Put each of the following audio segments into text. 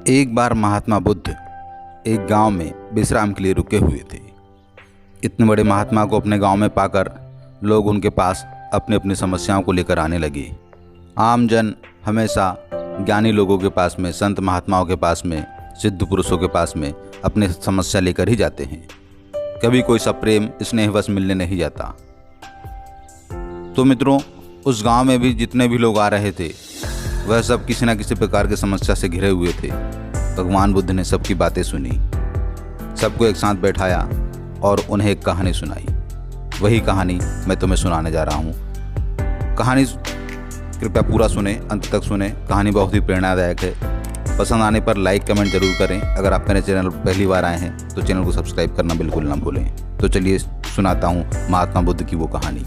एक बार महात्मा बुद्ध एक गांव में विश्राम के लिए रुके हुए थे। इतने बड़े महात्मा को अपने गांव में पाकर लोग उनके पास अपनी अपनी समस्याओं को लेकर आने लगे। आम जन हमेशा ज्ञानी लोगों के पास में, संत महात्माओं के पास में, सिद्ध पुरुषों के पास में अपनी समस्या लेकर ही जाते हैं। कभी कोई सप्रेम स्नेहवश मिलने नहीं जाता। तो मित्रों, उस गांव में भी जितने भी लोग आ रहे थे वह सब किसी न किसी प्रकार की समस्या से घिरे हुए थे। भगवान बुद्ध ने सबकी बातें सुनी, सबको एक साथ बैठाया और उन्हें एक कहानी सुनाई। वही कहानी मैं तुम्हें सुनाने जा रहा हूँ। कहानी कृपया पूरा सुने, अंत तक सुने। कहानी बहुत ही प्रेरणादायक है। पसंद आने पर लाइक कमेंट जरूर करें। अगर आप मेरे चैनल पर पहली बार आए हैं तो चैनल को सब्सक्राइब करना बिल्कुल ना भूलें। तो चलिए सुनाता हूँ महात्मा बुद्ध की वो कहानी।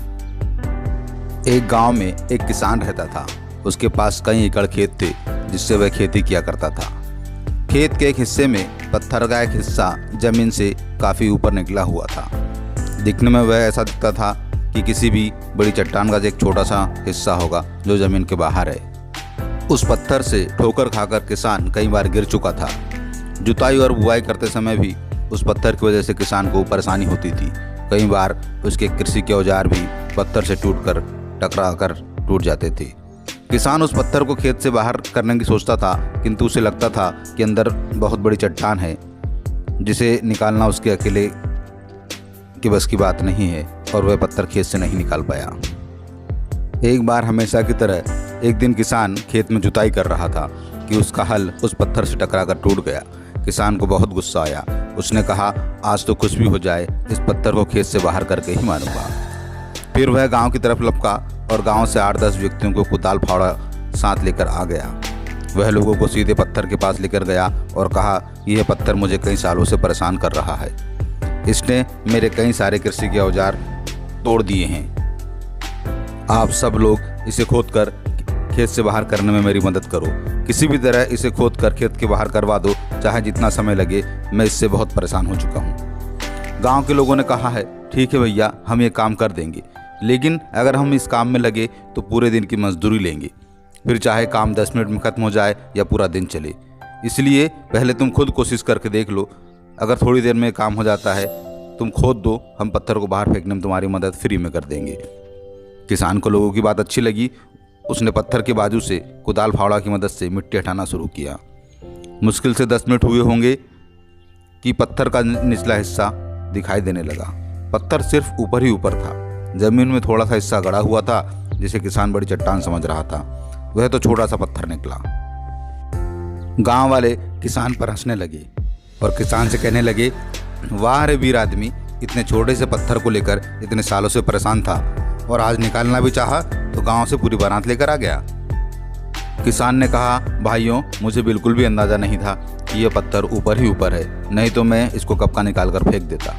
एक गांव में एक किसान रहता था। उसके पास कई एकड़ खेत थे जिससे वह खेती किया करता था। खेत के एक हिस्से में पत्थर का एक हिस्सा जमीन से काफ़ी ऊपर निकला हुआ था। दिखने में वह ऐसा दिखता था कि किसी भी बड़ी चट्टान का एक छोटा सा हिस्सा होगा जो ज़मीन के बाहर है। उस पत्थर से ठोकर खाकर किसान कई बार गिर चुका था। जुताई और बुआई करते समय भी उस पत्थर की वजह से किसान को परेशानी होती थी। कई बार उसके कृषि के औजार भी पत्थर से टकरा कर टूट जाते थे। किसान उस पत्थर को खेत से बाहर करने की सोचता था, किंतु उसे लगता था कि अंदर बहुत बड़ी चट्टान है जिसे निकालना उसके अकेले की बस की बात नहीं है, और वह पत्थर खेत से नहीं निकाल पाया। एक बार हमेशा की तरह एक दिन किसान खेत में जुताई कर रहा था कि उसका हल उस पत्थर से टकराकर टूट गया। किसान को बहुत गुस्सा आया। उसने कहा, आज तो कुछ भी हो जाए, इस पत्थर को खेत से बाहर करके ही मारूंगा। फिर वह गांव की तरफ लपका और गांव से 8-10 व्यक्तियों को कुदाल फावड़ा साथ लेकर आ गया। वह लोगों को सीधे पत्थर के पास लेकर गया और कहा, यह पत्थर मुझे कई सालों से परेशान कर रहा है। इसने मेरे कई सारे कृषि के औजार तोड़ दिए हैं। आप सब लोग इसे खोदकर खेत से बाहर करने में मेरी मदद करो। किसी भी तरह इसे खोदकर खेत के बाहर करवा दो, चाहे जितना समय लगे। मैं इससे बहुत परेशान हो चुका हूँ। गाँव के लोगों ने कहा है, ठीक है भैया, हम ये काम कर देंगे, लेकिन अगर हम इस काम में लगे तो पूरे दिन की मजदूरी लेंगे। फिर चाहे काम 10 मिनट में ख़त्म हो जाए या पूरा दिन चले। इसलिए पहले तुम खुद कोशिश करके देख लो। अगर थोड़ी देर में काम हो जाता है, तुम खोद दो, हम पत्थर को बाहर फेंकने में तुम्हारी मदद फ्री में कर देंगे। किसान को लोगों की बात अच्छी लगी। उसने पत्थर के बाजू से कुदाल फावड़ा की मदद से मिट्टी हटाना शुरू किया। मुश्किल से 10 मिनट हुए होंगे कि पत्थर का निचला हिस्सा दिखाई देने लगा। पत्थर सिर्फ ऊपर ही ऊपर था। जमीन में थोड़ा सा हिस्सा गड़ा हुआ था जिसे किसान बड़ी चट्टान समझ रहा था। वह तो छोटा सा पत्थर निकला। गांव वाले किसान पर हंसने लगे और किसान से कहने लगे, वाह रे वीर आदमी, इतने छोटे से पत्थर को लेकर इतने सालों से परेशान था और आज निकालना भी चाहा तो गांव से पूरी बारात लेकर आ गया। किसान ने कहा, भाइयों, मुझे बिल्कुल भी अंदाजा नहीं था कि यह पत्थर ऊपर ही ऊपर है, नहीं तो मैं इसको कब का निकाल कर फेंक देता।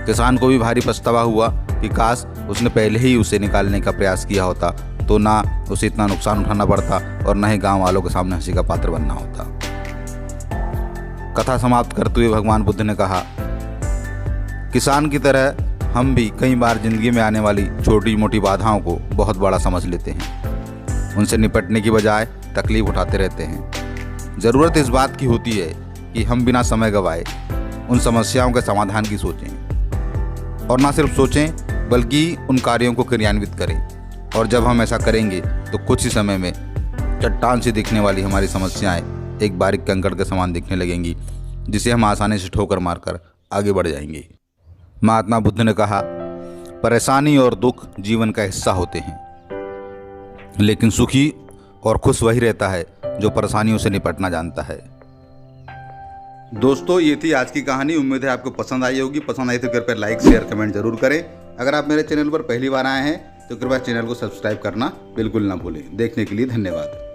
किसान को भी भारी पछतावा हुआ कि काश उसने पहले ही उसे निकालने का प्रयास किया होता, तो ना उसे इतना नुकसान उठाना पड़ता और न ही गांव वालों के सामने हंसी का पात्र बनना होता। कथा समाप्त करते हुए भगवान बुद्ध ने कहा, किसान की तरह हम भी कई बार जिंदगी में आने वाली छोटी मोटी बाधाओं को बहुत बड़ा समझ लेते हैं। उनसे निपटने की बजाय तकलीफ उठाते रहते हैं। ज़रूरत इस बात की होती है कि हम बिना समय गंवाए उन समस्याओं के समाधान की सोचें, और ना सिर्फ सोचें बल्कि उन कार्यों को क्रियान्वित करें। और जब हम ऐसा करेंगे तो कुछ ही समय में चट्टान से दिखने वाली हमारी समस्याएं एक बारीक कंकड़ के समान दिखने लगेंगी, जिसे हम आसानी से ठोकर मारकर आगे बढ़ जाएंगे। महात्मा बुद्ध ने कहा, परेशानी और दुख जीवन का हिस्सा होते हैं, लेकिन सुखी और खुश वही रहता है जो परेशानियों से निपटना जानता है। दोस्तों, ये थी आज की कहानी। उम्मीद है आपको पसंद आई होगी। पसंद आई तो कृपया लाइक शेयर कमेंट जरूर करें। अगर आप मेरे चैनल पर पहली बार आए हैं तो कृपया चैनल को सब्सक्राइब करना बिल्कुल ना भूलें। देखने के लिए धन्यवाद।